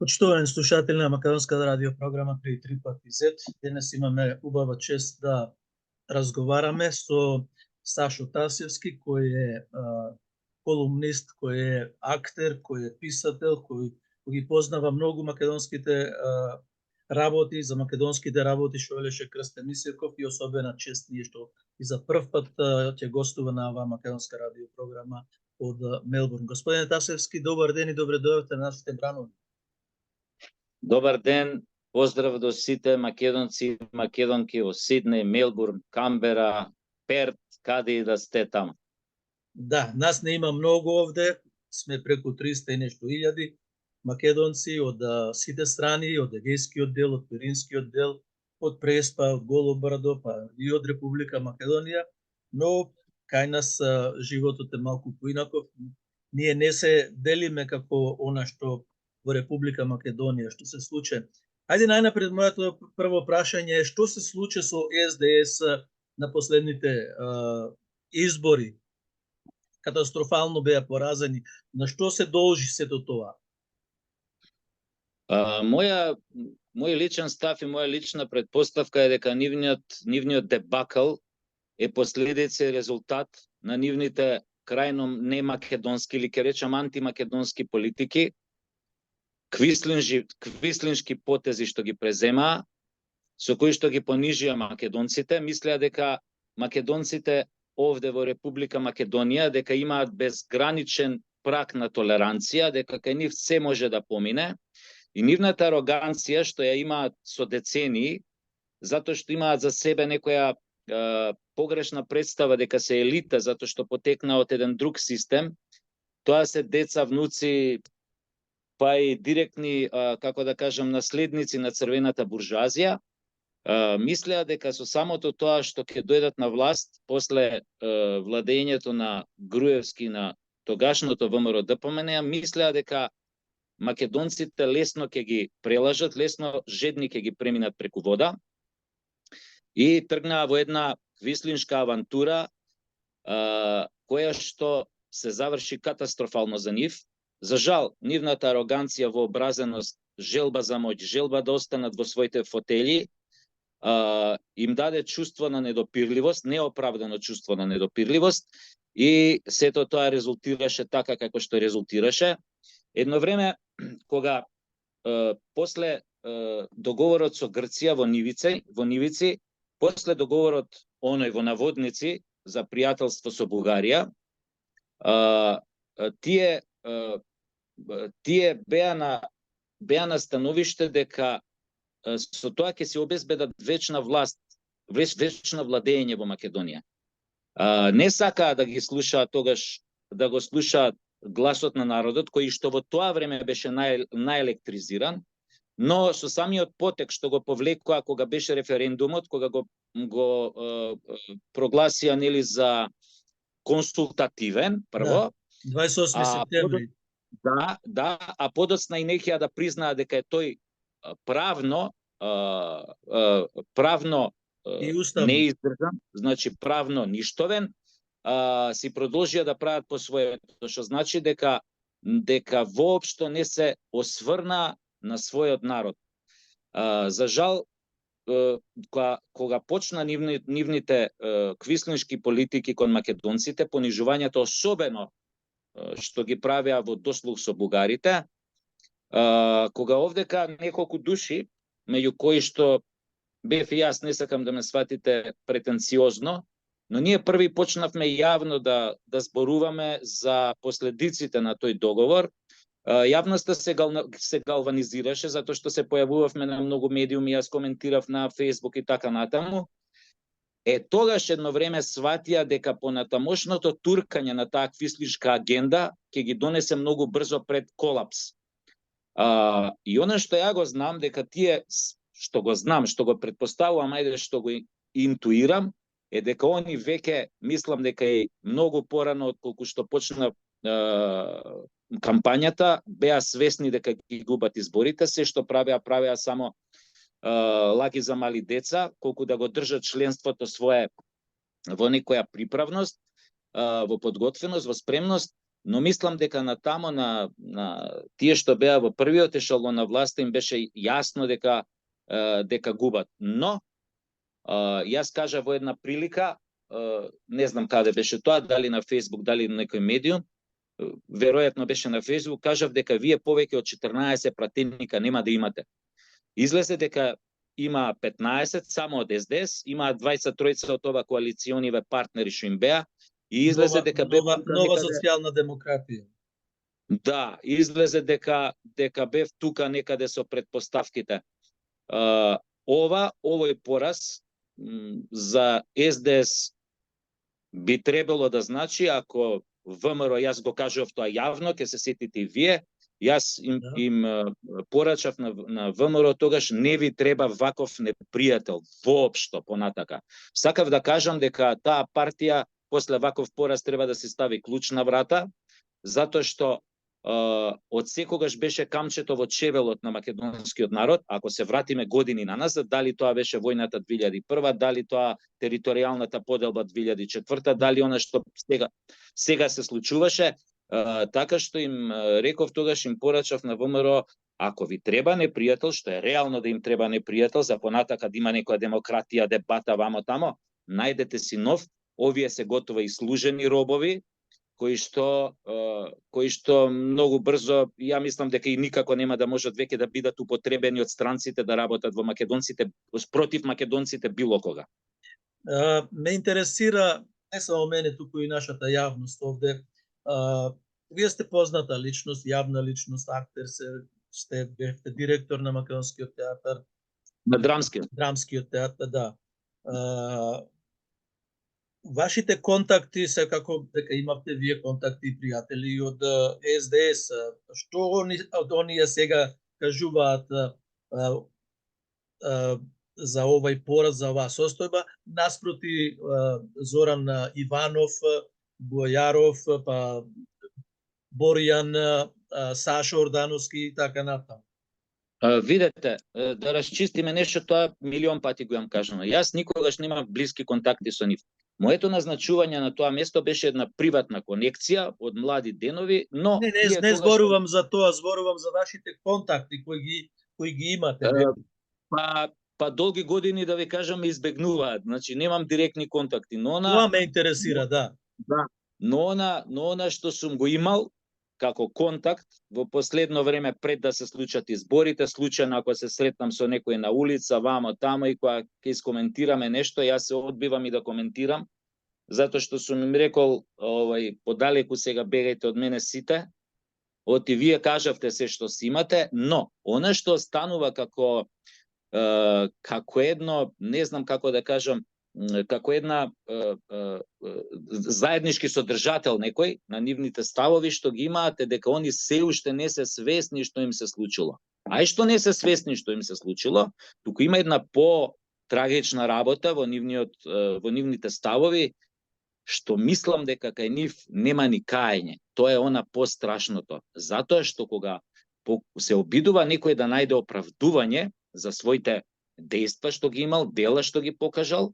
Почитувани слушатели на Македонска радио програма при 3 пати Z, денес имаме убава чест да разговараме со Сашо Тасевски, кој е колумнист, кој е актер, кој е писател, кој ги познава многу македонските работи, за македонските работи што велеше Крстен Исаков, и особена чест ние што и за прв пат ќе гостува на оваа Македонска радио програма од Мелбурн. Господине Тасевски, добар ден и добре дојдовте на нашите бранови. Добар ден, поздрав до сите македонци и македонки во Сиднеј, Мелбурн, Камбера, Перт, каде и да сте таму. Да, нас не има многу овде, сме преку 300 и нешто илјади македонци од сите страни, од Егејскиот дел, од Пиринскиот дел, од Преспа, од Голобрдо, па и од Република Македонија, но кај нас животот е малку поинаков. Ние не се делиме како она што во Република Македонија, што се случи. Ајде најнапред моето прво прашање е што се случи со СДС на последните избори? Катастрофално беа поразени. На што се должи сето тоа? Мој личен став и моја лична предпоставка е дека нивниот дебакл е последица и резултат на нивните крајно немакедонски или ќе речам антимакедонски политики, квислиншки потези што ги преземаа, со кои што ги понижија македонците. Мислеа дека македонците овде во Република Македонија дека имаат безграничен праг на толеранција, дека кај нив се може да помине, и нивната ароганција што ја имаат со децении, затоа што имаат за себе некоја погрешна представа дека се елита, затоа што потекна од еден друг систем. Тоа се деца, внуци, па и директни, како да кажам, наследници на црвената буржуазија. Мислеа дека со самото тоа што ќе дојдат на власт после владењето на Груевски на тогашното ВМРО-ДПМН, мислеа дека македонците лесно ќе ги прелажат, лесно жедни ќе ги преминат преку вода, и тргнаа во една квислиншка авантура која што се заврши катастрофално за нив. За жал, нивната ароганција, вообразеност, желба за моќ, желба да останат во своите фотели, им даде чувство на недопирливост, неоправдано чувство на недопирливост, и сето тоа резултираше така како што резултираше. Едно време, кога после договорот со Грција во Нивици, после договорот оној во наводници за пријателство со Бугарија, тие беа на становиште дека со тоа ќе се обезбедат вечна власт, вечно владење во Македонија. Не сакаа да ги слушаат тогаш, да го слушаат гласот на народот, кој што во тоа време беше најелектризиран, но со самиот потек што го повлекоа кога беше референдумот, кога го прогласија нели за консултативен прво, 28 септември. Да, а подоцна и не ќе да признаат дека е тој правно неиздржан, значи правно ништовен, си продолжија да прават по своето, што значи дека воопшто не се осврна на својот народ. За жал, кога почна нивните квислиншки политики кон македонците, понижувањето особено што ги правеа во дослух со бугарите, кога овдека неколку души, меѓу кои што бев и јас, не сакам да ме сватите претенциозно, но ние први почнавме јавно да зборуваме за последиците на тој договор. Јавноста се галванизираше, затоа што се појавувавме на многу медиуми, јас коментирав на Фейсбук и така натаму. Тогаш едно време сватија дека понатамошното туркање на таа квислишка агенда ќе ги донесе многу брзо пред колапс. И она што ја го знам, дека тие, што го предпоставувам, ајде што го интуирам, е дека они веќе, мислам дека и многу порано отколку што почна кампањата, беа свесни дека ги губат изборите, се што правеа само лаги за мали деца, колку да го држат членството свое во некоја приправност, во подготвеност, во спремност, но мислам дека на тамо на тие што беа во првиот ешелон на власта им беше јасно дека губат. Но јас кажа во една прилика, не знам каде беше тоа, дали на Facebook, дали на некој медиум, веројатно беше на Facebook, кажав дека вие повеќе од 14 пратеника нема да имате. Излезе дека има 15 само од СДС, има 23 од ова коалициониве партнери што им беа, и излезе дека нова социјална демократија. Да, излезе дека бев тука некаде со предпоставките. Овој пораз за СДС би требало да значи, ако ВМРО, јас го кажав тоа јавно, ќе се сетите и вие, јас им порачав на ВМРО тогаш, не ви треба ваков непријател воопшто понатака. Сакав да кажам дека таа партија после ваков пораз треба да се стави клуч на врата, затоа што од секогаш беше камчето во чевелот на македонскиот народ. Ако се вратиме години наназад, дали тоа беше војната 2001, дали тоа територијалната поделба 2004, дали она што сега се случуваше, така што им реков тогаш, им порачав на ВМРО, ако ви треба непријател, што е реално да им треба непријател, за понатака да има некоја демократија, дебата вамо тамо, најдете си нов, овие се готово и служени робови, кои што многу брзо, ја мислам дека и никако нема да можат веќе да бидат употребени од странците да работат во македонците, против македонците било кога. Ме интересира, не само мене, туку и нашата јавност овде. Вие сте позната личност, јавна личност, актер бевте директор на Македонскиот театар. На Драмскиот. Драмскиот театар, да. Вашите контакти, секако дека имавте вие контакти и пријатели од СДС, што од оние сега кажуваат за овај пораз, за оваа состојба, наспроти Зоран Иванов, Бојаров, па Боријан, Сашо Ордановски и така натаму? Видете, да расчистиме нешто, тоа милион пати го имам кажано. Јас никогаш немав блиски контакти со нив. Моето назначување на тоа место беше една приватна конекција од млади денови, но не зборувам за тоа, зборувам за вашите контакти кои ги имате. Па долги години, да ви кажам, избегнуваат. Значи немам директни контакти, но тоа ме интересира, да. Да, но она што сум го имал како контакт во последно време, пред да се случат изборите, случајно ако се сретнам со некој на улица, вамо тамо, и кога ќе искоментираме нешто, јас се одбивам и да коментирам, затоа што сум им рекол, подалеку сега бегајте од мене сите, оти вие кажавте се што си имате, но она што станува како едно, не знам како да кажам, како една заеднички содржател некој на нивните ставови што ги имаат, дека они се уште не се свесни што им се случило. А и што не се свесни што им се случило, туку има една по-трагична работа во нивните ставови, што мислам дека кај нив нема ни каење. Тоа е она пострашното. Затоа што кога се обидува некој да најде оправдување за своите дејства што ги имал, дела што ги покажал,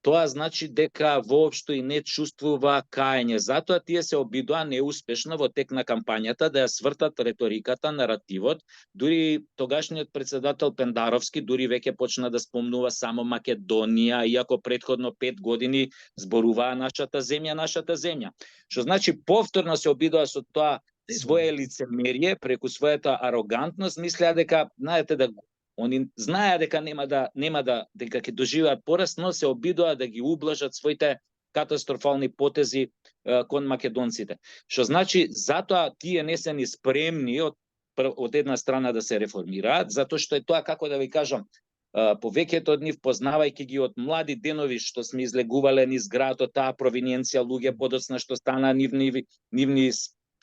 тоа значи дека воопшто и не чувствува каење. Затоа тие се обидува неуспешно во тек на кампањата да ја свртат реториката, наративот. Дури тогашниот председател Пендаровски дури веќе почна да спомнува само Македонија, иако претходно 5 години зборуваа нашата земја. Што значи повторно се обидува со тоа свое лицемерие, преку својата арогантност, мислеа дека, знаете, да они знаеа дека дека ќе доживеат пораз, но се обидува да ги ублажат своите катастрофални потези кон македонците. Што значи, затоа тие не се ни спремни од една страна да се реформираат, затоа што е тоа, како да ви кажам, повеќето од нив, познавајќи ги од млади денови што сме излегувале низ градот, таа провиненција луѓе подоцна што стана нивни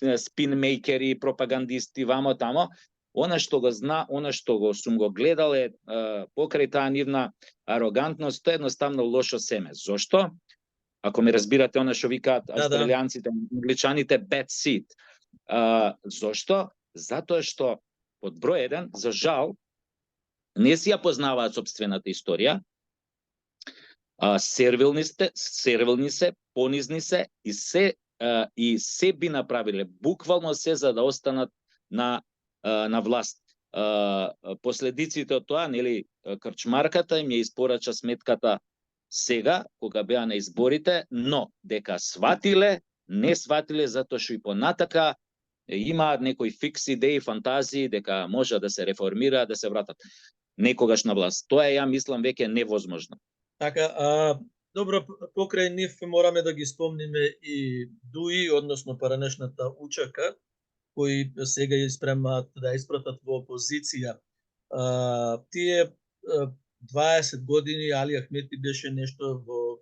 спинмейкери, пропагандисти, вамо тамо, она што го сум го гледал е покрај таа нивна арогантност, тоа е едноставно лошо семе. Зошто? Ако ме разбирате, она што викаат австралијанците, англичаните, bad seed. Зошто? Затоа што под број 1, за жал, не си ја познаваат сопствената историја, сервилни се, понизни се и се и се би направиле буквално се за да останат на власт. Последиците од тоа, нели, крчмарката им ја испорача сметката сега, кога беа на изборите, но дека сватиле, не сватиле затоа што и понатака имаат некои фикс идеи, фантазии дека може да се реформираат, да се вратат некогаш на власт. Тоа ја мислам веќе невозможно. Така, добро, покрај нив мораме да ги спомниме и ДУИ, односно поранешната УЧК, кои сега ја испремаат да испратат во опозиција. Тие 20 години Али Ахмети беше нешто во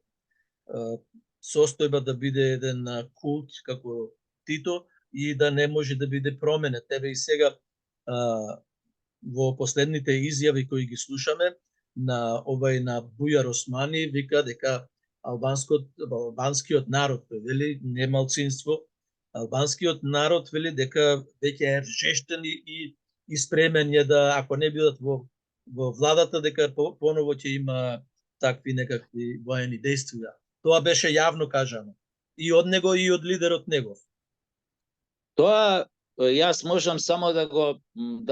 состојба да биде еден култ како Тито и да не може да биде променет. Тебе и сега во последните изјави кои ги слушаме на Бујар Османи вика дека албанскиот народ, вели, не малцинство, албанскиот народ вели дека веќе е жештен и спремен е да, ако не бидат во владата, дека поново ќе има такви некакви воени действија. Тоа беше јавно кажано. И од него и од лидерот негов. Тоа јас можам само да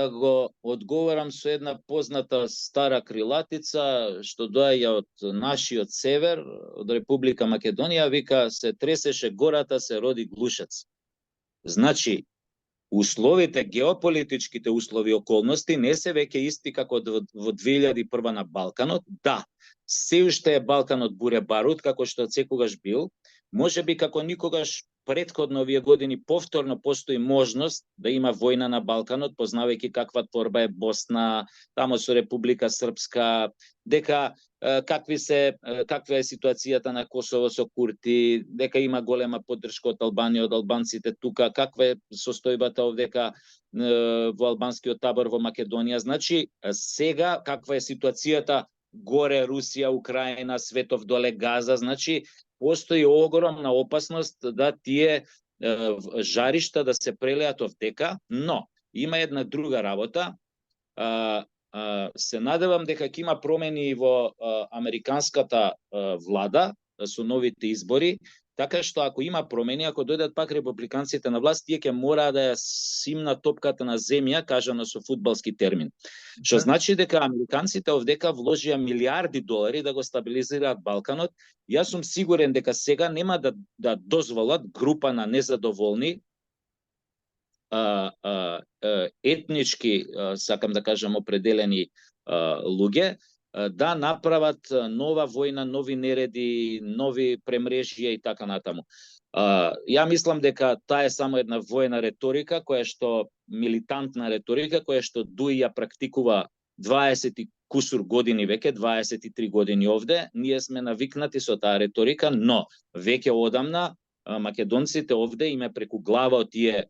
го одговорам со една позната стара крилатица што доаѓа од нашиот север, од Република Македонија, вика се тресеше гората, се роди глушец. Значи, условите, геополитичките услови, околности не се веќе исти како во 2001 на Балканот. Да, се уште е Балканот буре барут, како што секогаш бил. Може би како никогаш претходно овие години повторно постои можност да има војна на Балканот, познавајќи каква торба е Босна, тамо со Република Српска, дека каква е ситуацијата на Косово со Курти, дека има голема поддршка од Албанија, од албанците тука, каква е состојбата овдека во албанскиот табор во Македонија. Значи, сега каква е ситуацијата горе Русија, Украина, светов доле Газа, значи постои огромна опасност да тие жаришта да се прелеат овдека, но има една друга работа. Се надевам дека ќе има промени во американската влада со новите избори, така што ако има промени, ако дојдат пак републиканците на власт, тие ќе мора да ја симнат топката на земја, кажано со фудбалски термин. Што значи дека американците овдека вложија милиарди долари да го стабилизираат Балканот. Јас сум сигурен дека сега нема да дозволат група на незадоволни етнички, сакам да кажам, определени луѓе да направат нова војна, нови нереди, нови премрежија и така натаму. Ја мислам дека таа е само една војна реторика, која што милитантна реторика, која што Дуи ја практикува 20 и кусур години веќе, 23 години овде. Ние сме навикнати со таа реторика, но веќе одамна македонците овде име преку глава од тие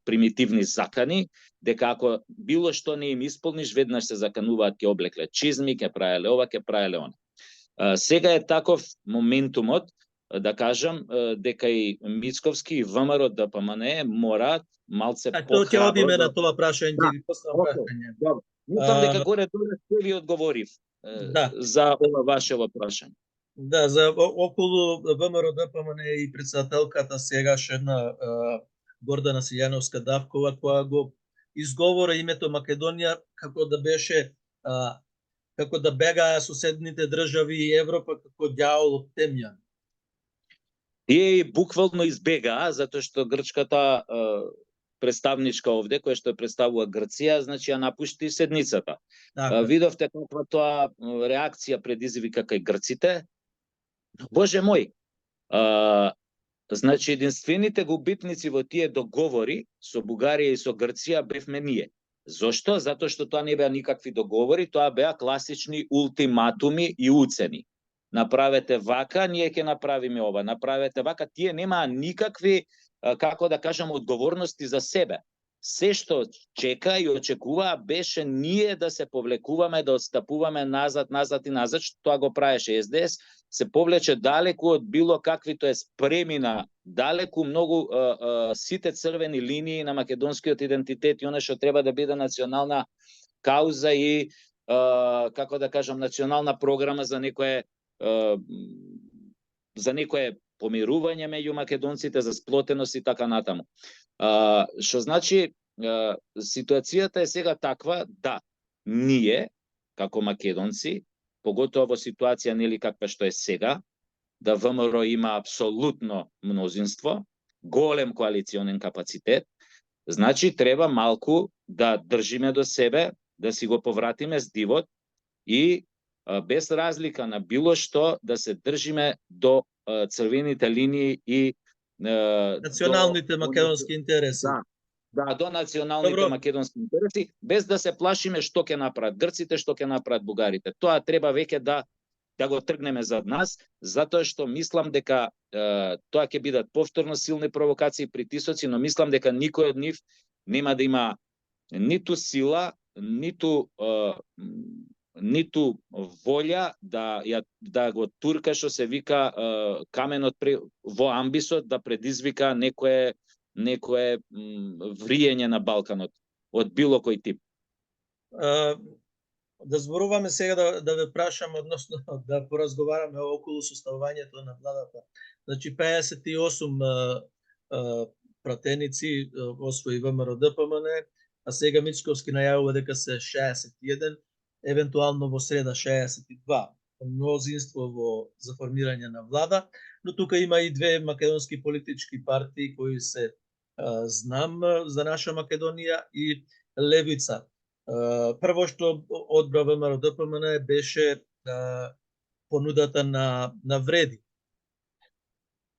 примитивни закани, дека ако било што не им исполниш, веднаш се закануваат, ќе облекле чизми, ќе правеле ова, ќе правеле она. Сега е таков моментумот, да кажам, дека и Мицковски и ВМРО ДПМН мораат малце похрабро. Ќе одиме на тоа прашање, ќе ви поставам прашање. Мислам дека горе доле се ви одговорив за ова вашево прашање. Да, за околу ВМРО ДПМН и председателката сегашна Гордана Силјановска Давкова, која го изговора името Македонија како да беше како да бегаа соседните држави и Европа како ѓавол од темја. Тие буквално избегаа, затоа што грчката представничка овде, која што представува Грција, значи ја напушти седницата. Видовте каква тоа реакција предизвика кај грците. Боже мој, значи единствените губитници во тие договори со Бугарија и со Грција бевме ние. Зошто? Затоа што тоа не беа никакви договори, тоа беа класични ултиматуми и уцени. Направете вака, ние ќе направиме ова. Направете вака, тие немаа никакви, како да кажам, одговорности за себе. Се што чека и очекуваа беше ние да се повлекуваме, да отстапуваме назад и назад, што тоа го правеше СДС, се повлече далеку од било какви, тоа премина далеку многу сите црвени линии на македонскиот идентитет и она што треба да биде национална кауза и како да кажам национална програма за некое помирување меѓу македонците, за сплотеност и така натаму. Што значи, ситуацијата е сега таква да ние, како македонци, поготово во ситуација нели каква што е сега, да ВМРО има апсолутно мнозинство, голем коалиционен капацитет, значи треба малку да држиме до себе, да си го повратиме здивот и без разлика на било што да се држиме до црвените линии и националните македонски интереси. Да, до националните македонски интереси, без да се плашиме што ќе направат грците, што ќе направат бугарите. Тоа треба веќе да го тргнеме зад нас, затоа што мислам дека тоа ќе бидат повторно силни провокации и притисоци, но мислам дека никој од нив нема да има ниту сила, ниту волја да го турка, што се вика, каменот во амбисот, да предизвика некое вриење на Балканот од било кој тип. Да зборуваме сега да ве прашам, односно да поразговараме околу составувањето на владата. Значи 58 пратеници освои ВМРО-ДПМН, а сега Мицковски најавува дека се 61, евентуално во среда 62 мнозинство за формирање на влада, но тука има и две македонски политички партии кои се Знам за наша Македонија и Левица. Прво што одбра ВМРО-ДПМН беше понудата на Вреди.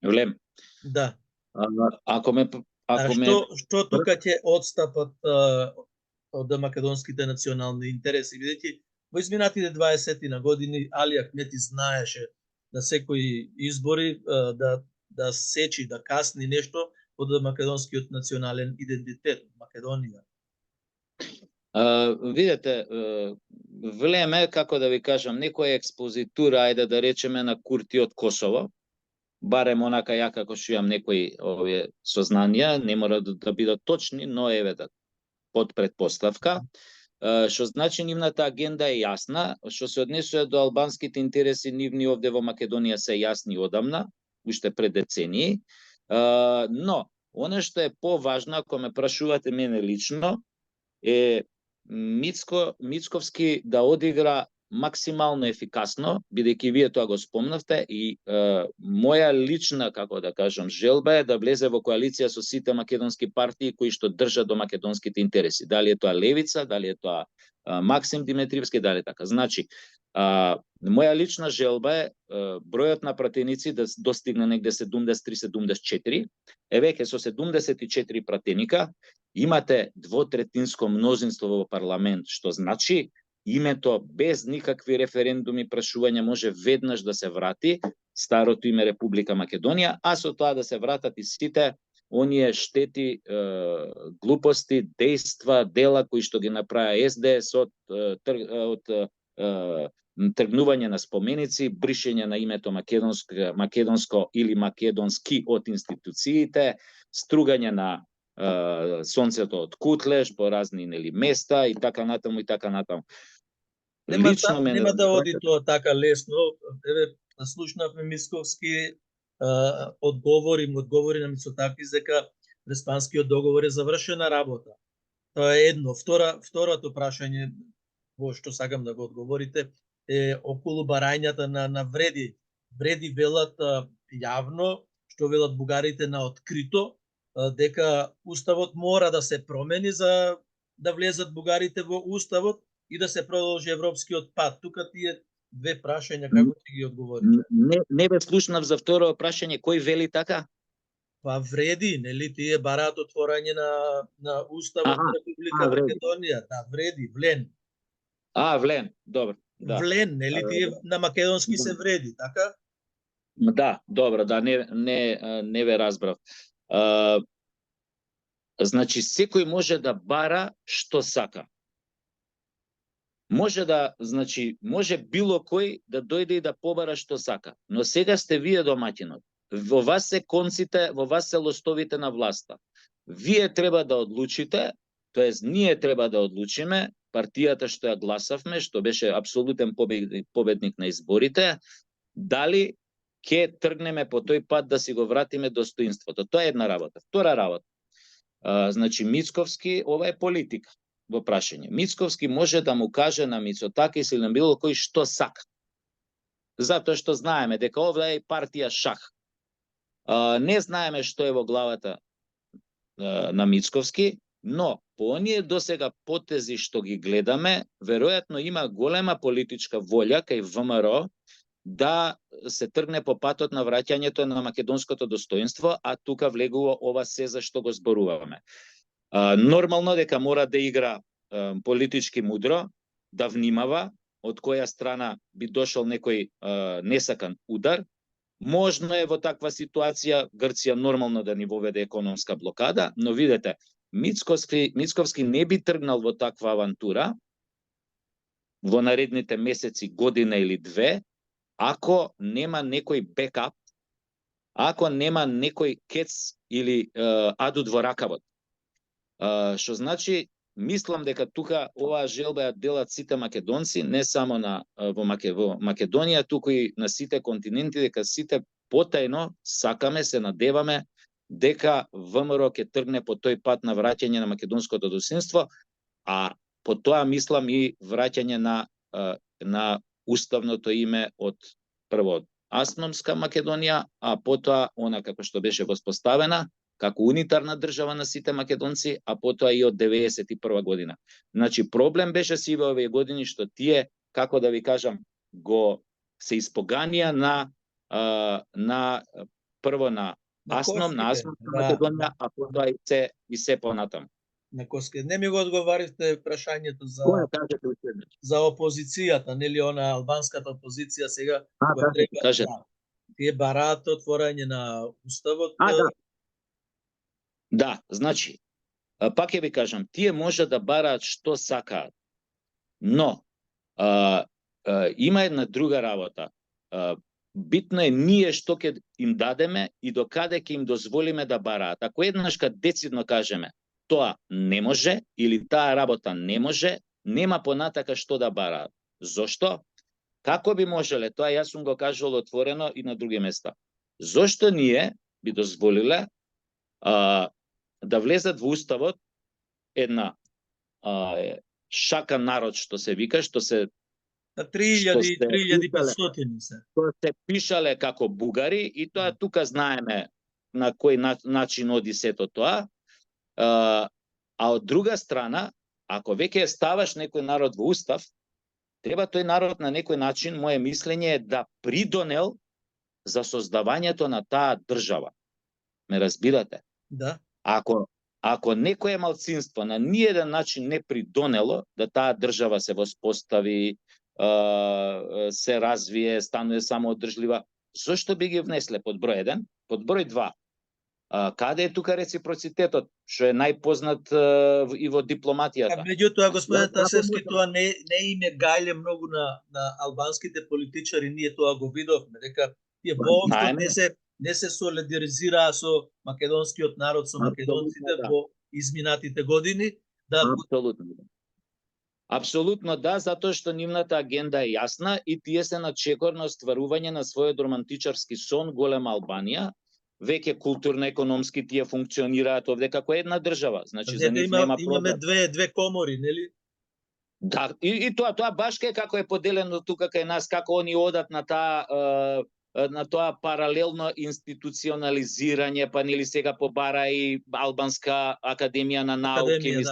Влем. Да. Што тука ќе одстапат од македонските национални интереси? Видите, во изминатите 20 на години Али Ахмети знаеше на секои избори да сечи, да касни нешто од македонскиот национален идентитет, Македонија. Видете, влеме, како да ви кажам, некоја експозитура, ајде да речеме, на Курти од Косово, барем онака ја како што имам некои овие сознанија, не мора да бидат точни, но еве да под предпоставка, што значи нивната агенда е јасна, што се однесува до албанските интереси, нивни овде во Македонија се јасни одамна, уште пред децении, но она што е поважно, ако ме прашувате мене лично, е Мицковски да одигра максимално ефикасно, бидејќи вие тоа го спомнавте, и моја лична, како да кажам, желба е да влезе во коалиција со сите македонски партии кои што држат до македонските интереси. Дали е тоа Левица, дали е тоа Максим Димитривски, дали така. Значи, моја лична желба е бројот на пратеници да достигне негде 73-74. Веќе со 74 пратеника имате двотретинско мнозинство во парламент, што значи името без никакви референдуми, прашувања може веднаш да се врати, старото име Република Македонија, а со тоа да се вратат и сите оние штети, глупости, дејства, дела кои што ги направи СДС од тргнување на споменици, бришење на името македонско или македонски од институциите, стругање на сонцето од Кутлеш по разни места и така натаму и така натаму. Нема да оди тоа така лесно. Еве, слушнавме Мицковски одговори на Мицотакис дека Преспанскиот договор е завршена работа. Тоа е едно. Второто прашање во што сакам да го одговорите е околу барањата на Вреди. Вреди велат јавно, што велат бугарите на открито, дека уставот мора да се промени за да влезат бугарите во уставот и да се продолжи европскиот пат. Тука тие две прашања како ќе ги одговорите? Не бе слушнав за второ прашање, кој вели така? Па Вреди, нели тие бараат отворање на уставот на Република Македонија, да, Вреди, Влен. Влен, добро. Да. Влен, нели тие на македонски се Вреди, така? Да, добро, да, не ве разбрав. Значи, секој може да бара што сака. Може било кој да дојде и да побара што сака, но сега сте вие домаќинот. Во вас се конците, во вас се лостовите на власта. Вие треба да одлучите, тоест ние треба да одлучиме, партијата што ја гласавме, што беше апсолутен победник на изборите, дали ќе тргнеме по тој пат да си го вратиме достоинството. Тоа е една работа. Втора работа. Значи Мицковски, ова е политика во прашање. Мицковски може да му каже на Мицотакис или на било кој што сака. Затоа што знаеме дека овде е партија шах. Не знаеме што е во главата на Мицковски, но по оние досега потези што ги гледаме, веројатно има голема политичка волја кај ВМРО да се тргне по патот на враќањето на македонското достоинство, а тука влегува ова се за што го зборуваме. Нормално дека мора да игра политички мудро, да внимава од која страна би дошол некој несакан удар. Можно е во таква ситуација Грција нормално да ни воведе економска блокада, но видете, Мицковски не би тргнал во таква авантура во наредните месеци, година или две, ако нема некој бекап, ако нема некој кец или адут во ракавот. Што значи, мислам дека тука оваа желба ја делат сите македонци, не само во Македонија, туку и на сите континенти, дека сите потајно сакаме, се надеваме дека ВМРО ќе тргне по тој пат на враќање на македонското достоинство, а по тоа мислам и враќање на уставното име од прво Автономска Македонија, а потоа она како што беше воспоставена како унитарна држава на сите македонци, а потоа и од 91 година. Значи проблем беше сиве овие години што тие, како да ви кажам, го се испоганија прво на Автономска Македонија, а потоа и се понатаму. На Коске, не ми го одговаривте прашањето за опозицијата, нели она албанската опозиција сега тие бараат отворање на уставот. Да, значи, пак ќе ви кажам, тие може да бараат што сакаат, но има една друга работа. Битно е ние што ќе им дадеме и до каде ќе им дозволиме да бараат. Ако еднаш децидно кажеме тоа не може или таа работа не може, нема понатака што да бараат. Зошто? Како би можеле? Тоа јас сум го кажал отворено и на други места. Зошто ние би дозволиле да влезат во уставот една шака народ што се вика, што се 3500 се. Што се пишале како бугари и тоа тука знаеме на кој начин оди сето тоа. А од друга страна, ако веќе ставаш некој народ во устав, треба тој народ на некој начин, моje мислење е да придонел за создавањето на таа држава. Ме разбирате? Да. Ако некое малцинство на ниеден начин не придонело да таа држава се воспостави, се развие, станува самоодржлива, зошто би ги внесле под број 1? Под број 2. Каде е тука реципроцитетот, што е најпознат и во дипломатијата? Меѓутоа, господин Тасевски, тоа не им е гајле многу на албанските политичари, ние тоа го видовме, дека тие воопшто не се солидаризираа со македонскиот народ, со македонците во изминатите години. Апсолутно да, затоа што нивната агенда е јасна и тие се на чекор на остварување на својот романтичарски сон голема Албанија. Веќе културно-економски тие функционираат овде како една држава. Значи за нив нема проблем. Имаме две комори, нели? Да, и тоа баш како е поделено тука кај нас, како они одат на тоа паралелно институционализирање, па нели сега побара и Албанска академија на науки,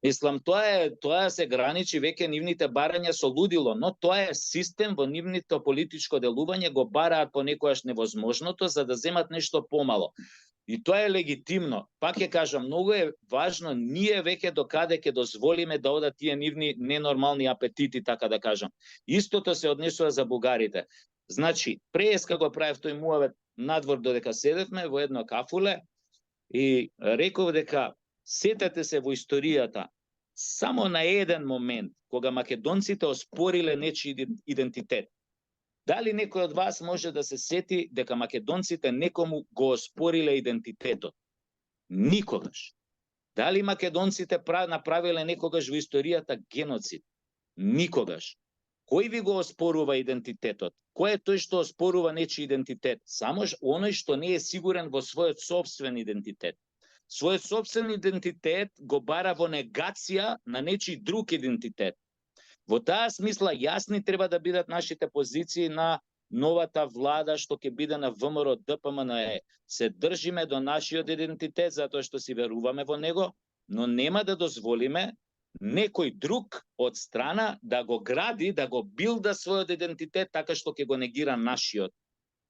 мислам, тоа се граничи веќе нивните барања со лудило, но тоа е систем во нивното политичко делување, го бараат понекогаш невозможното за да земат нешто помало. И тоа е легитимно. Пак ќе кажам, многу е важно ние веќе до каде ќе дозволиме да одат тие нивни ненормални апетити, така да кажам. Истото се однесува за бугарите. Значи, преска го правев тој муавет надвор додека седевме во едно кафуле и реков дека сетете се во историјата само на еден момент кога македонците оспориле нечи идентитет. Дали некој од вас може да се сети дека македонците некому го оспориле идентитетот? Никогаш. Дали македонците направиле некогаш во историјата геноцид? Никогаш. Кој ви го оспорува идентитетот? Кој е тој што оспорува нечи идентитет? Само оној што не е сигурен во својот собствен идентитет. Својот собствен идентитет го бара во негација на нечи друг идентитет. Во таа смисла јасни треба да бидат нашите позиции на новата влада што ќе биде на ВМРО ДПМНЕ. Се држиме до нашиот идентитет затоа што си веруваме во него, но нема да дозволиме некој друг од страна да го гради, да го билда својот идентитет така што ќе го негира нашиот.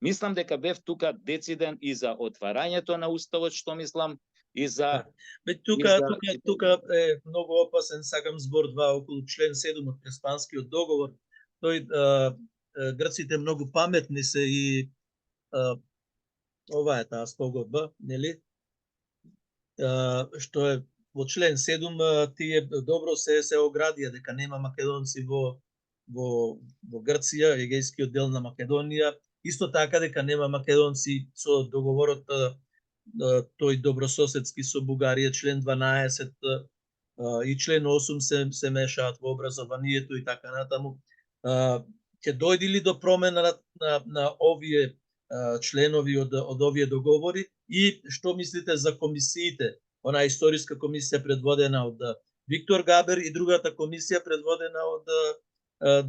Мислам дека бев тука дециден и за отварањето на уставот, што мислам, и за тука е многу опасен, сакам збор 2 околу член 7 од Преспанскиот договор. Тој грците многу паметни се и ова е таа спогодба, нели? Што е во член 7 тие добро се оградија дека нема македонци во Грција, егејскиот дел на Македонија, исто така дека нема македонци со договорот тој добрососедски со Бугарија, член 12 и член 8 се мешаат во образованието и така натаму. Ќе дојде ли до промена на овие членови од овие договори и што мислите за комисиите? Она историска комисија предводена од Виктор Габер и другата комисија предводена од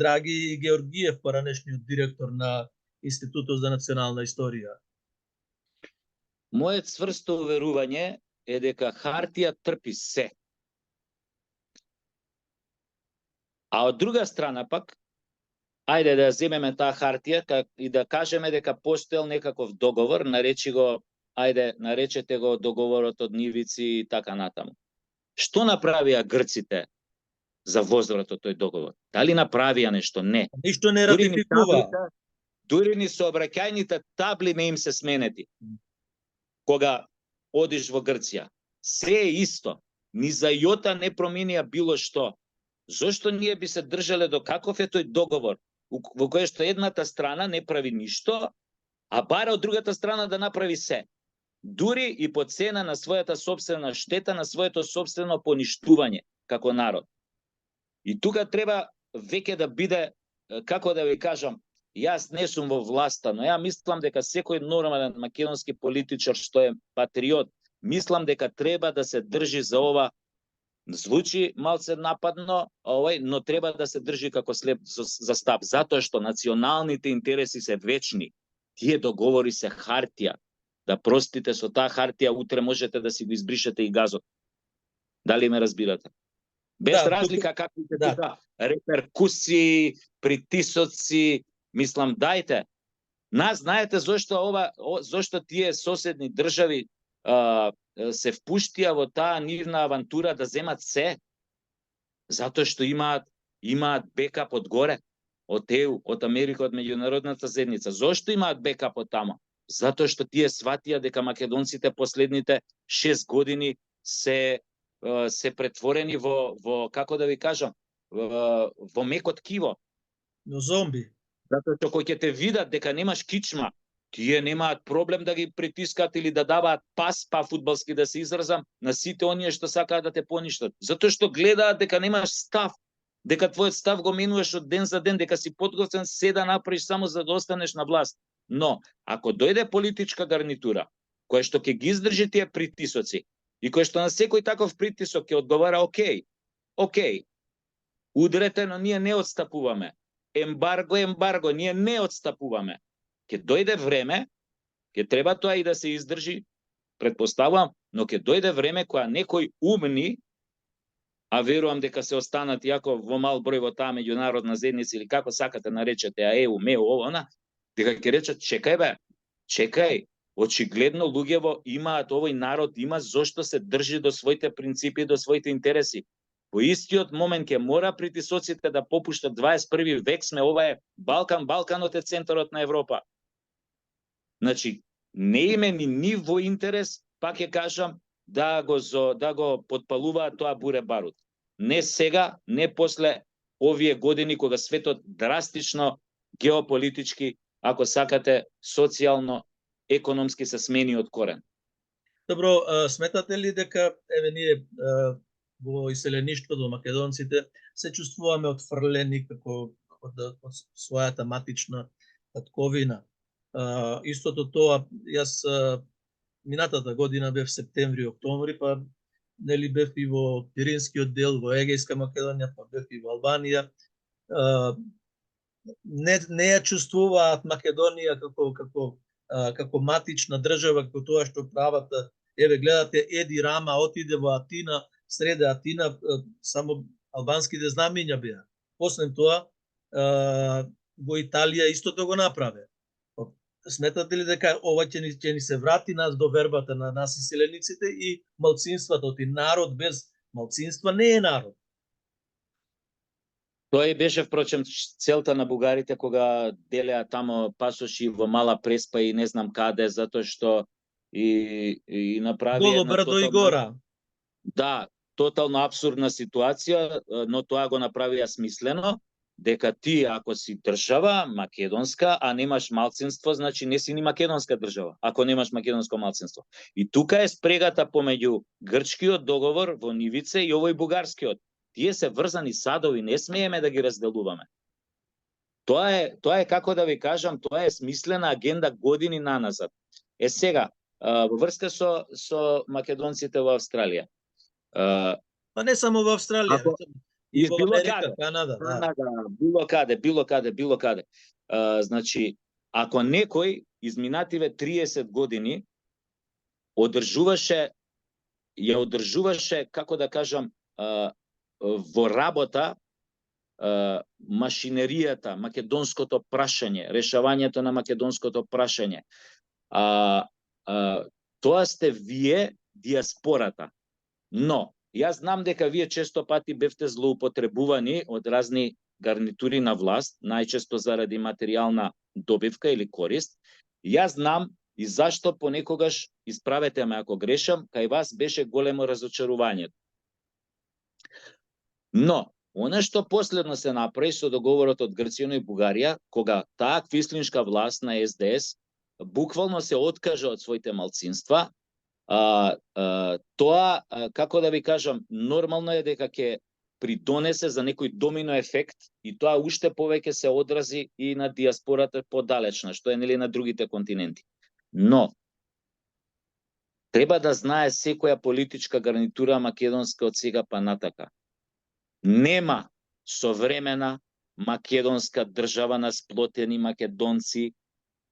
Драги Георгиев, поранешниот директор на Институтот за национална историја. Мојот цврсто уверување е дека хартија трпи се. А од друга страна пак, ајде да земеме таа хартија и да кажеме дека постоел некаков договор, наречете го договорот од Нивици и така натаму. Што направија грците за возврат од тој договор? Дали направија нешто? Не. Ништо не ратификува. Дури ни сообраќајните табли не им се сменети. Кога одиш во Грција, се е исто. Ни за јота не променија било што. Зошто ние би се држале до каков е тој договор, во кој што едната страна не прави ништо, а бара од другата страна да направи се? Дури и по цена на својата собствена штета, на своето собствено поништување како народ. И тука треба веќе да биде, како да ви кажам, јас не сум во власта, но ја мислам дека секој нормален македонски политичар што е патриот, мислам дека треба да се држи за ова. Звучи малце нападно, но треба да се држи како слеп за стап, затоа што националните интереси се вечни. Тие договори се хартија. Да простите, со таа хартија утре можете да си го избришете и газот. Дали ме разбирате? Без разлика каквите тука реперкусии, притисоци, мислам, дајте. Нас знаете зошто тие соседни држави се впуштија во таа нивна авантура да земат се? Затоа што имаат бекап од горе, од ЕУ, од Америка, од меѓународната заедница. Зошто имаат бекап од тамо? Затоа што тие сватија дека македонците последните 6 години се претворени во како да ви кажам, во меко ткиво. Но зомби. Затоа што кој ќе те видат дека немаш кичма, тие немаат проблем да ги притискат или да даваат пас, фудбалски да се изразам, на сите оние што сакаат да те поништат. Затоа што гледаат дека немаш став, дека твојот став го менуваш од ден за ден, дека си подготвен се да направиш само за да останеш на власт. Но, ако дојде политичка гарнитура, која што ќе ги издржи тие притисоци, и која што на секој таков притисок ќе одговара окей, удрете, но ние не отстапуваме. Ембарго, ние не отстапуваме. Ќе дојде време, ќе треба тоа и да се издржи, предпоставувам, но ќе дојде време кога некои умни, а верувам дека се останат јако во мал број во таа меѓународна заедница или како сакате наречете, ЕУ, МЕУ, она, дека ќе речат, чекај, очигледно луѓево имаат, овој народ има зошто се држи до своите принципи, до своите интереси. Во истиот момент ќе мора притисоците да попуштат. 21 век сме, ова е Балканот е центарот на Европа. Значи, не име ни во интерес, пак ќе кажам, да го подпалуваат тоа буре барут. Не сега, не после овие години кога светот драстично геополитички, ако сакате, социјално, економски се смени од корен. Добро, сметате ли дека ние во иселеништвото македонците се чувствуваме отфрлени како од својата матична татковина. Истото тоа, јас минатата година бев септември, октомври, па нели бев и во Пиринскиот дел, во Егејска Македонија, па бев и во Албанија. Не ја чувствуваат Македонија како матична држава, како тоа што прават. Еве гледате, Еди Рама отиде во Атина, среде Атина, само албанските знамиња беа. После тоа во Италија истото го направи. Сметате ли дека ова ќе ни се врати нас до вербата на нас иселениците и малцинствата? Оти народ без малцинства не е народ. Тоа и беше, впрочем, целта на бугарите кога делеа тамо пасоши во Мала Преспа и не знам каде, затоа што и направи Голо брдо и гора. Да, тотално апсурдна ситуација, но тоа го направија смислено, дека ти ако си држава македонска, а немаш малцинство, значи не си ни македонска држава, ако немаш македонско малцинство. И тука е спрегата помеѓу грчкиот договор во нивице и овој бугарскиот. Тие се врзани садови, не смееме да ги разделуваме. Тоа е како да ви кажам, тоа е смислена агенда години наназад. Сега, во врска со македонците во Австралија. Па не само во Австралија, и во Америка, Канада, било каде. Значи, ако некој изминативе 30 години ја одржуваше, како да кажам, во работа машинеријата, македонското прашање, решавањето на македонското прашање, тоа сте вие, диаспората. Но јас знам дека вие често пати бевте злоупотребувани од разни гарнитури на власт, најчесто заради материјална добивка или корист. Јас знам и зашто понекогаш, исправете ме ако грешам, кај вас беше големо разочарувањето. Но, она што последно се направи со договорот од Грција и Бугарија, кога таа квислиншка власт на СДС буквално се откажа од своите малцинства, тоа, како да ви кажам, нормално е дека ќе придонесе за некој домино ефект и тоа уште повеќе се одрази и на диаспората подалечна, што е нели на другите континенти. Но треба да знае секоја политичка гарнитура македонска од сега па натака. Нема современа македонска држава на сплотени македонци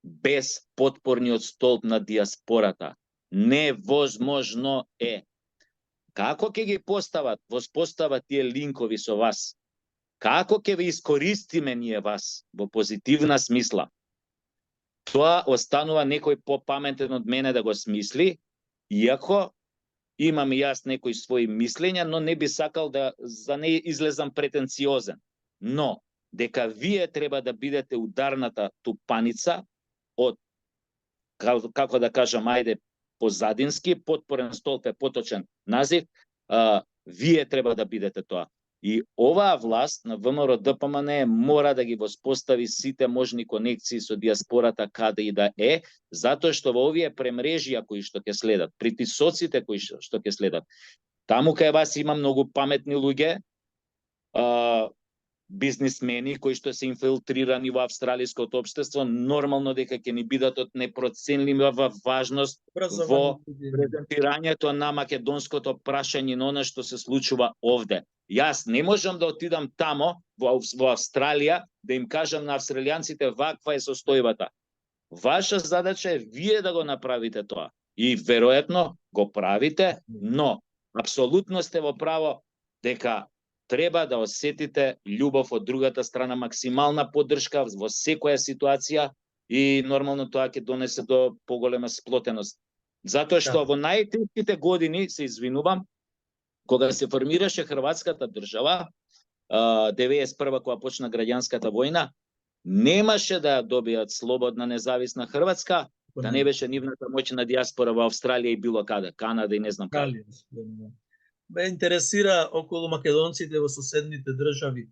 без потпорниот столб на диаспората. Невозможно е. Како ќе ги воспостават тие линкови со вас? Како ќе ви искористиме ние вас во позитивна смисла? Тоа останува некој попаметен од мене да го смисли, иако имам и јас некои своји мислења, но не би сакал за не излезам претенциозен. Но, дека вие треба да бидете ударната тупаница од, како да кажам, ајде, позадински, потпорен столб е поточен назив, вие треба да бидете тоа. И оваа власт на ВМРО ДПМН мора да ги воспостави сите можни конекции со диаспората каде и да е, затоа што во овие премрежија кои што ќе следат, притисоците кои што ќе следат, таму кај вас има многу паметни луѓе, бизнисмени кои што се инфилтрирани во австралиското општество, нормално дека ќе ни бидат од непроценлива важност во презентирањето на македонското прашање на она што се случува овде. Јас не можам да отидам тамо во Австралија да им кажам на австралијанците ваква е состојбата. Ваша задача е вие да го направите тоа. И веројатно го правите, но апсолутно сте во право дека треба да осетите љубов од другата страна, максимална поддршка во секоја ситуација и нормално тоа ќе донесе до поголема сплотеност. Затоа што во најтешките години, се извинувам, кога се формираше Хрватската држава, 91 кога почна граѓанската војна, немаше да ја добијат слободна независна Хрватска, да не беше нивната моќна диаспора во Австралија и било каде, Канада и не знам каде. Ме интересира околу македонците во соседните држави.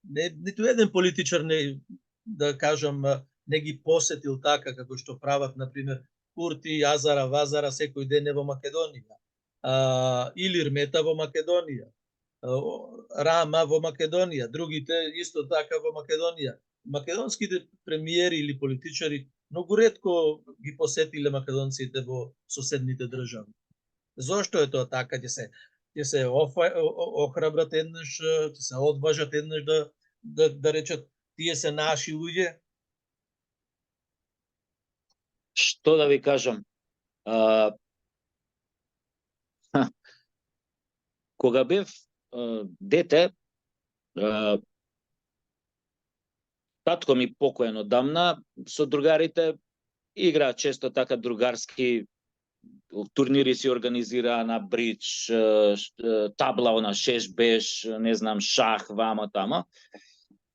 Ниту еден политичар не, да кажам, не ги посетил така како што прават, например, Курти, Азара, Вазара секој ден е во Македонија. Илир Мета во Македонија. Рама во Македонија, другите исто така во Македонија. Македонските премиери или политичари многу ретко ги посетиле македонците во соседните држави. Зошто е тоа така? Ќе се охрабрат еднаш, ќе се одважат еднаш да речат тие се наши луѓе? Што да ви кажам? Кога бев дете, татко ми покоен одамна, со другарите игра често така другарски турнири си организираа на бридж, табла на шеш беш, не знам, шах, вамо тамо.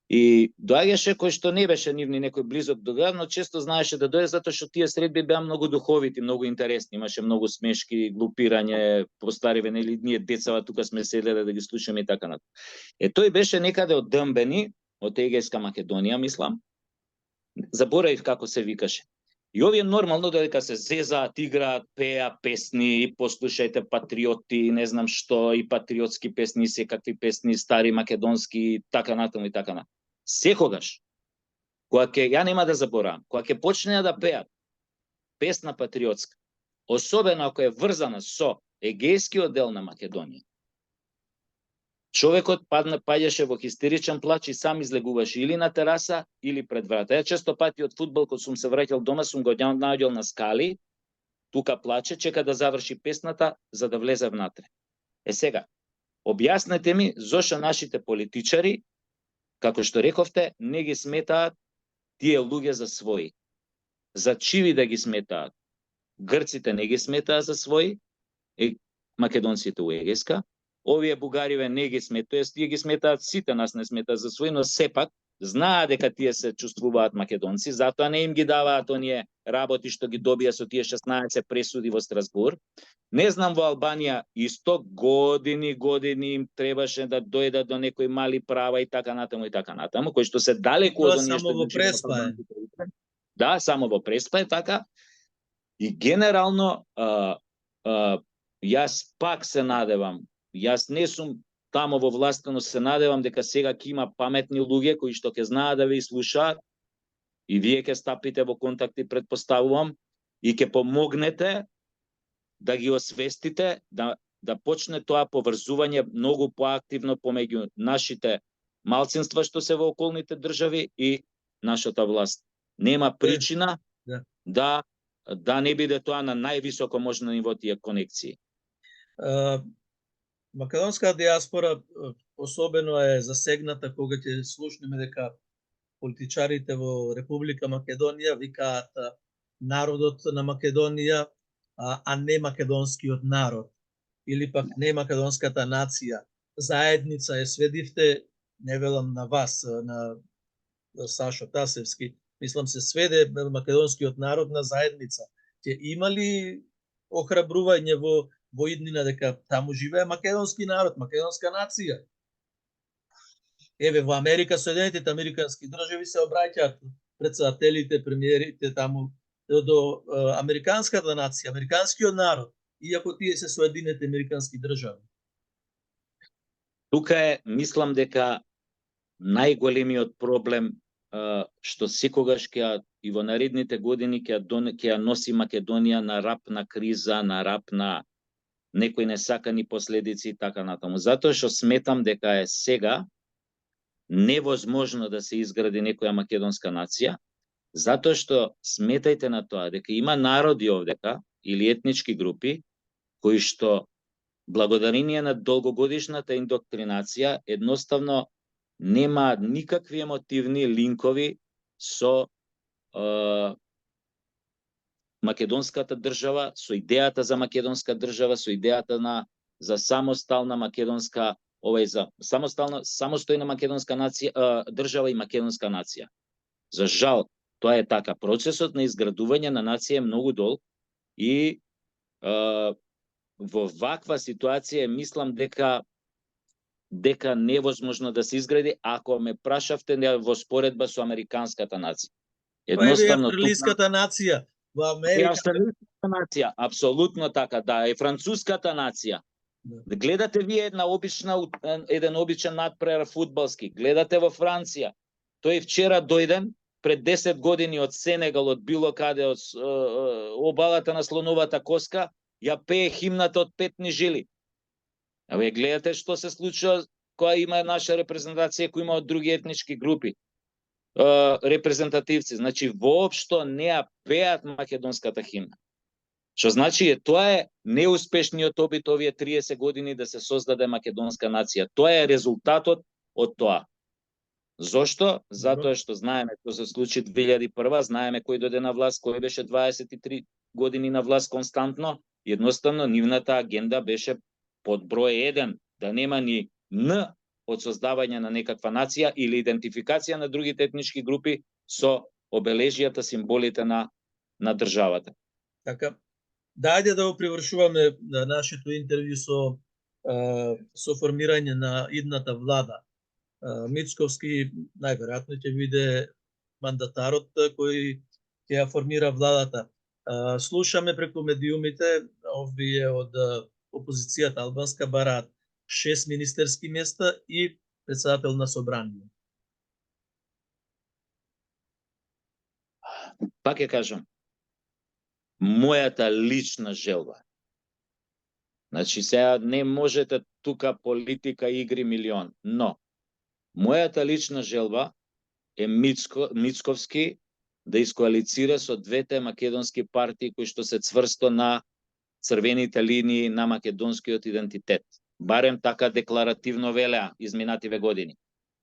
И доаѓаше кој што не беше нивни некој близок другар, но често знаеше да дојде затоа што тие средби беа многу духовити, многу интересни, имаше многу смешки, глупирање, постариве, нели ние децава тука сме седеле да ги слушаме и така натаму. Тој беше некаде од Дъмбени, од Егејска Македонија, мислам. Заборавив како се викаше. И овие нормално додека се зезаат, играат, пеа песни, и послушајте патриоти, не знам што, и патриотски песни, секакви песни, стари македонски, така натаму и така натаму. Секогаш, ја нема да заборавам, кога ќе почнеа да пеат песна патриотска, особено ако е врзана со егејскиот дел на Македонија, човекот паѓаше во хистеричен плач и сам излегуваше или на тераса, или пред врата. Ја често пати од фудбал, кога сум се враќал дома, сум го наоѓал на скали, тука плаче, чека да заврши песната, за да влезе внатре. Сега, објаснете ми зошто нашите политичари, како што рековте, не ги сметаат тие луѓе за своји. За чиви да ги сметаат? Грците не ги сметаат за своји, македонците у Егејска, овие бугариве не ги сметаат, тие ги сметаат сите, нас не сметаат за своји, но сепак знаат дека тие се чувствуваат македонци, затоа не им ги даваат оние работи што ги добија со тие 16 пресуди во Страсбур. Не знам во Албанија исто години им требаше да дојдат до некои мали права и така натаму, кои што се далеку од оние што само во Преспа. Да, само во Преспа е така. И генерално јас пак се надевам, јас не сум тамо во власта, но се надевам дека сега ќе има паметни луѓе кои што ќе знаат да ве слушаат и вие ќе стапите во контакти, предпоставувам, и ќе помогнете да ги освестите, да почне тоа поврзување многу поактивно помеѓу нашите малцинства што се во околните држави и нашата власт. Нема причина да не биде тоа на највисоко можно ниво тие конекции. Македонска диаспора особено е засегната кога ќе слушнеме дека политичарите во Република Македонија викаат народот на Македонија, а не македонскиот народ, или пак не македонската нација. Заедница е сведивте, не велам на вас, на Сашо Тасевски, мислам се сведе македонскиот народ на заедница. Ќе има ли охрабрување во иднина дека таму живее македонски народ, македонска нација? Еве во Америка, Соединетите Американски држави се обраќаат претседателите, премиерите таму до американската нација, американскиот народ, иако тие се Соединените Американски држави. Тука е, мислам дека најголемиот проблем што секогаш и во наредните години ќе носи Македонија на рап на криза, на рап на некои несакани последици и така натаму. Затоа што сметам дека е сега невозможно да се изгради некоја македонска нација, затоа што сметајте на тоа дека има народи овдека или етнички групи кои што благодарение на долгогодишната индоктринација едноставно немаат никакви емотивни линкови со македонската држава, со идејата за македонска држава, со идејата за самостална македонска, за самостојна македонска нација, држава и македонска нација. За жал, тоа е така. Процесот на изградување на нација е многу долг и во ваква ситуација мислам дека невозможно да се изгради, ако ме прашавте во споредба со американската нација. Едноставно австралиската нација во Америка. Австралиската нација, апсолутно така, да, и француската нација. Да. Гледате вие еден обичен надпревар фудбалски. Гледате во Франција. Тој вчера дојден пред 10 години од Сенегал, од било каде, од обалата на слоновата коска, ја пее химната од Петни жили. А вие гледате што се случува која има наша репрезентација, која има од други етнички групи. Репрезентативци, значи воопшто не ја пеат македонската химна. Што значи тоа е неуспешниот обид овие 30 години да се создаде македонска нација. Тоа е резултатот од тоа. Зошто? Затоа што знаеме што се случи 2001, знаеме кој дојде на власт, кој беше 23 години на власт константно, едноставно нивната агенда беше под број 1, да нема ни Н од создавање на некаква нација или идентификација на другите етнички групи со обележијата, символите на државата. Така, дајде да го привршуваме нашето интервју со формирање на идната влада. Мицковски најверојатно ќе биде мандатарот кој ќе ја формира владата. Слушаме преку медиумите, овие од опозицијата албанска бараат 6 министерски места и председател на собрание. Пак ќе кажам, мојата лична желба. Значи сега не можете тука политика игри милион, но мојата лична желба е Мицковски да искоалицира со двете македонски партии кои што се цврсто на црвените линии на македонскиот идентитет. Барем така декларативно велеа изминативе години.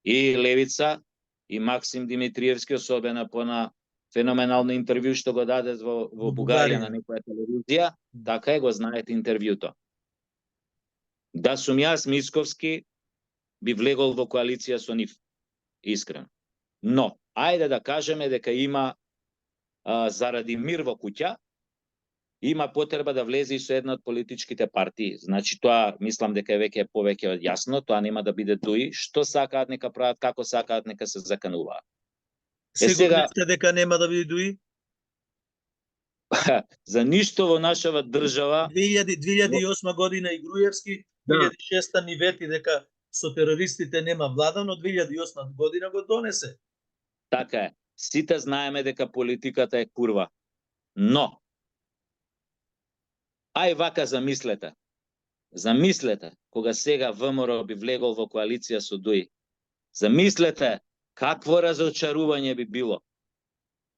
И Левица, и Максим Димитриевски, особено по на феноменално интервју што го даде во Бугарија на некоја телевизија, така е, го знаете интервјуто. Да сум јас Мицковски, би влегол во коалиција со нив, искрено. Но, ајде да кажеме дека има, заради мир во куќа, има потреба да влезе и со една од политичките партии. Значи, тоа, мислам дека е веќе повеќе од јасно, тоа нема да биде дуи, што сакаат нека прават, како сакаат нека се закануваат. Сигурно сте дека нема да биде дуи? За ништо во нашава држава... 2008 година и Груевски, 2006 ни вети дека со терористите нема влада, но 2008 година го донесе. Така е. Сите знаеме дека политиката е курва. Но, ај вака замислете. Замислете, кога сега ВМРО би влегол во коалиција со ДУИ. Замислете какво разочарување би било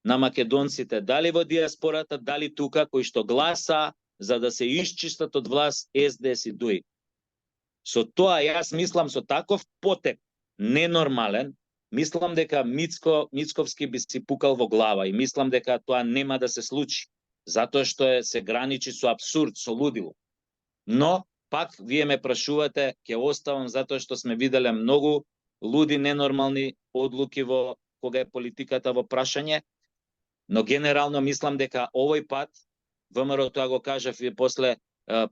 на македонците, дали во диаспората, дали тука, кои што гласа за да се исчистат од власт СДС и ДУИ. Со тоа, јас мислам, со таков потек ненормален, мислам дека Мицковски би си пукал во глава и мислам дека тоа нема да се случи, затоа што се граничи со абсурд, со лудило. Но, пак, вие ме прашувате, ќе оставам затоа што сме виделе многу луди, ненормални одлуки кога е политиката во прашање, но генерално мислам дека овој пат, ВМРО тоа го кажав и после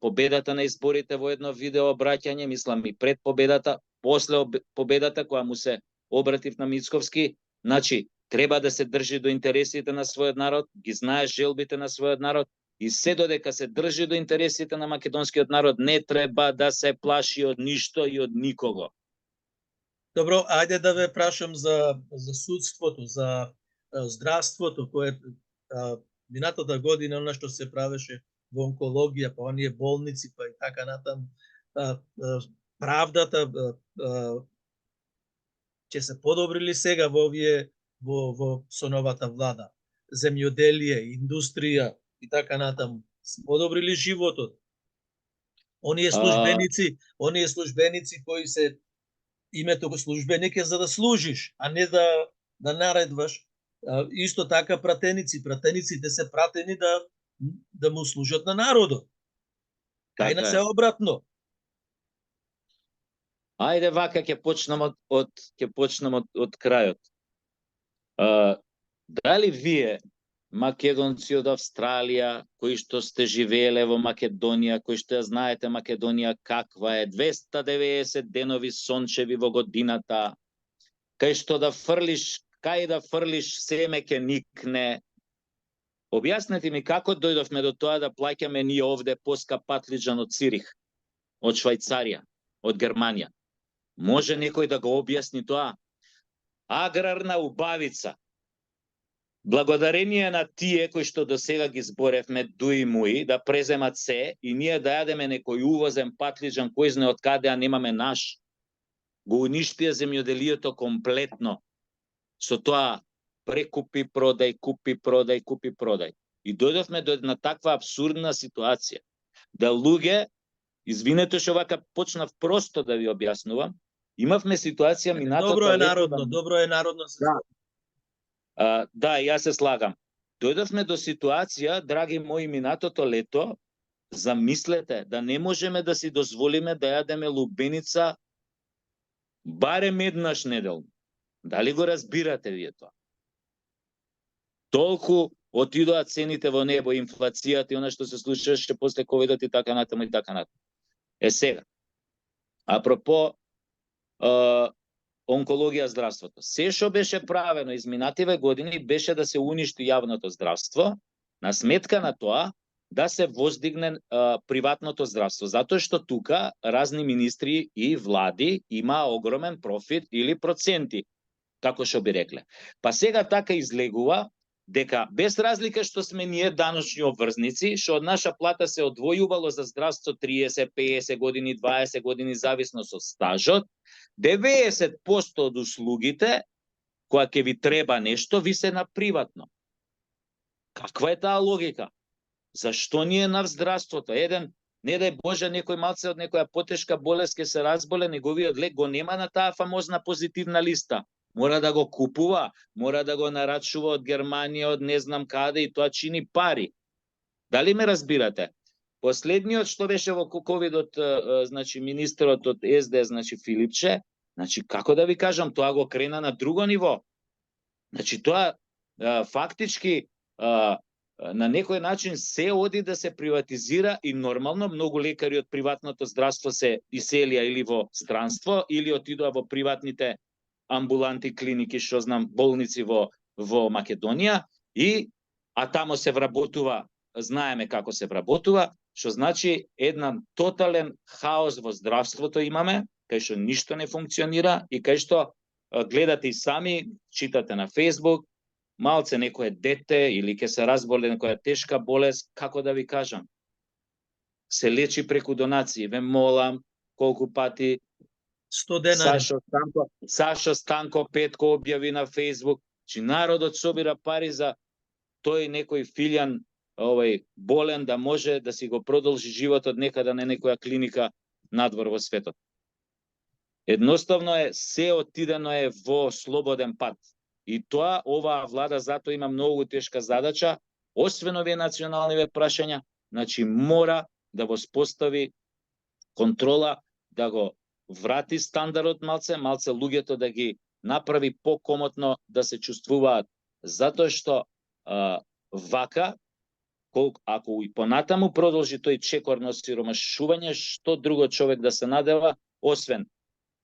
победата на изборите во едно видео обраќање, мислам и пред победата, после победата која му се обратив на Мицковски, значи треба да се држи до интересите на својот народ, ги знае желбите на својот народ и се додека се држи до интересите на македонскиот народ, не треба да се плаши од ништо и од никого. Добро, ајде да ве прашам за судството, за здравството, кое минатата година она што се правеше во онкологија, па оние болници, па и така натаму, правдата ќе се подобри ли сега во овие со новата влада? Земјоделие, индустрија и така натаму. Се подобри ли животот? Оние службеници кои се името службеник е за да служиш, а не да наредваш. Исто така пратениците се пратени да му служат на народот. Кај се обратно. Ајде вака ќе почнам од крајот. Дали вие, македонци од Австралија, кои што сте живееле во Македонија, кои што ја знаете Македонија каква е, 290 денови сончеви во годината, кај што да фрлиш семе ке никне. Објаснете ми како дојдовме до тоа да плаќаме ние овде поскап патлиџан од Цирих. од Швајцарија, од Германија. Може некој да го објасни тоа? Аграрна убавица. Благодарение на тие кои што до сега ги зборевме дуи муи да преземат се и ние да јадеме некој увозен патлиџан кој знае од каде, а немаме наш. Го уништија земјоделието комплетно. Со тоа прекупи, продај, купи, продај, купи, продај. И дојдовме до една таква абсурдна ситуација. Да луѓе, извинете што вака почнав просто да ви објаснувам, имавме ситуација минатото Добро е лето народно, добро е народно. Да, јас се слагам. Дојдовме до ситуација, драги мои, минатото лето, замислете да не можеме да си дозволиме да јадеме лубеница барем еднаш неделно. Дали го разбирате вие тоа? Толку отидоа цените во небо, инфлацијата и она што се случуваше после ковидот и така натаму и така натаму. Сега, апропо онкологија здравството. Се што беше правено изминативе години беше да се уништи јавното здравство, на сметка на тоа да се воздигне приватното здравство. Затоа што тука разни министри и влади има огромен профит или проценти, како што би рекле. Па сега така излегува дека без разлика што сме ние даночни обврзници, што од наша плата се одвојувало за здравство 30, 50 години, 20 години, зависно со стажот, 90% од услугите, која ќе ви треба нешто, ви се на приватно. Каква е таа логика? Зашто ни е на здравството? Еден, не дај Боже, некој малце од некоја потешка болест ќе се разболе, неговиот лек го нема на таа фамозна позитивна листа. Мора да го купува, мора да го нарачува од Германија, од не знам каде, и тоа чини пари. Дали ме разбирате? Последниот што беше во ковидот, значи министерот од СД, значи Филипче, значи како да ви кажам, тоа го крена на друго ниво. Значи тоа фактички на некој начин се оди да се приватизира и нормално многу лекари од приватното здравство се иселија или во странство или отидоа во приватните амбуланти, клиники, што знам, болници во Македонија а тамо се вработува, знаеме како се вработува, што значи еден тотален хаос во здравството имаме, кај што ништо не функционира и кај што гледате и сами, читате на Facebook, малце некое дете или ќе се разболе некоја тешка болест, како да ви кажам, се лечи преку донации. Ве молам, колку пати 100 денари. Сашо Станко Петко објави на Facebook, че народот собира пари за тој некој филјан болен да може да си го продолжи животот некада на некоја клиника надвор во светот. Едноставно се отидено во слободен пат. И тоа, оваа влада затоа има многу тешка задача, освен овие национални прашања, значи мора да воспостави контрола, да го врати стандарот малце луѓето да ги направи покомотно да се чувствуваат. Затоа што вака, ако и понатаму продолжи тој чекор на сиромашување, што друго човек да се надева, освен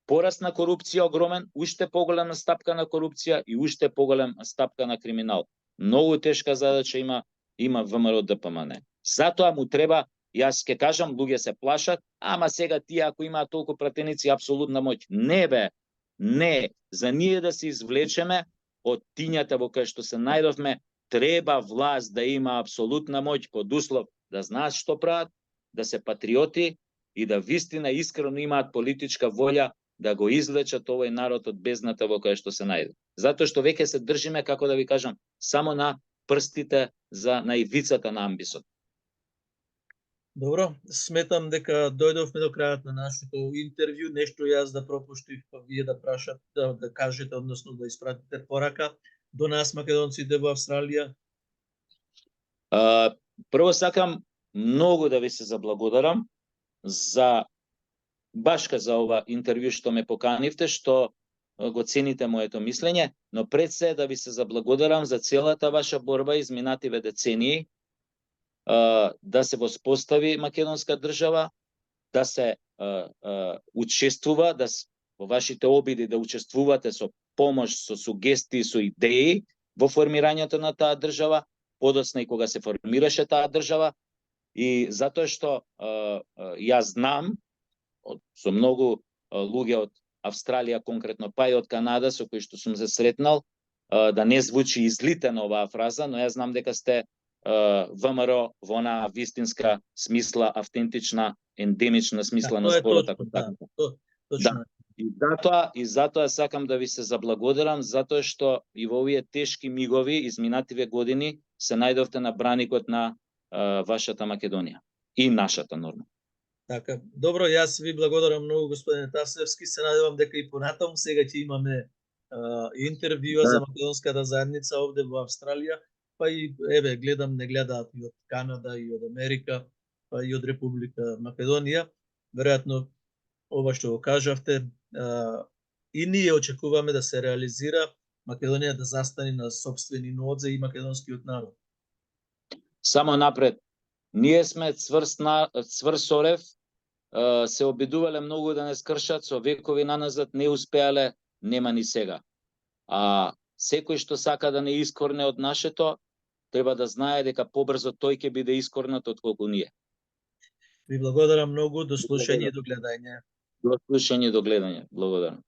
пораст на корупција огромен, уште поголема стапка на корупција и уште поголема стапка на криминал. Многу тешка задача има ВМРО ДПМН. Затоа му треба, јас ќе кажам, луѓе се плашат, ама сега тие ако имаат толку пратеници апсолутна моќ. Не бе, не, за ние да се извлечеме од тињата во која што се најдовме, треба власт да има апсолутна моќ под услов да знаат што прават, да се патриоти и да вистина искрено имаат политичка волја да го извлечат овој народ од бездната во која што се најде. Затоа што веќе се држиме, како да ви кажам, само на прстите на ивицата на амбисот. Добро, сметам дека дојдовме до крајот на нашето интервју, нешто јас да пропуштив, па вие да прашате, да кажете, односно да испратите порака до нас македонците во Австралија. Прво сакам многу да ви се заблагодарам башка за ова интервју што ме поканивте, што го цените моето мислење, но пред се да ви се заблагодарам за целата ваша борба изминативе децении, да се воспостави македонска држава, да се учествува, во вашите обиди да учествувате со помош, со сугестии, со идеи во формирањето на таа држава, подоцна и кога се формираше таа држава, и затоа што јас знам со многу луѓе од Австралија конкретно, па и од Канада со кои што сум се сретнал, да не звучи излитено оваа фраза, но јас знам дека сте ВМРО во она вистинска смисла, автентична, ендемична смисла на тоа е зборот, точно, ако да, така. точно. И затоа сакам да ви се заблагодарам, затоа што и во овие тешки мигови изминативе години се најдовте на браникот на вашата Македонија и нашата норма. Така, добро, јас ви благодарам многу, господине Тасевски. Се надевам дека и понатаму сега ќе имаме интервјуа за македонската заедница овде во Австралија, па и еве гледам, не гледаат и од Канада и од Америка, па и од Република Македонија. Веројатно ова што го кажавте, и ние очекуваме да се реализира, Македонија да застане на сопствени нозе и македонскиот народ. Само напред. Ние сме цврсорев, се обидувале многу да не скршат, со векови наназад не успеале, нема ни сега. А секој што сака да не искорне од нашето, треба да знае дека побрзо тој ќе биде искорнат отколку ние. Ви благодарам многу, до слушање и до гледање. До слушање и до гледање. Благодарам.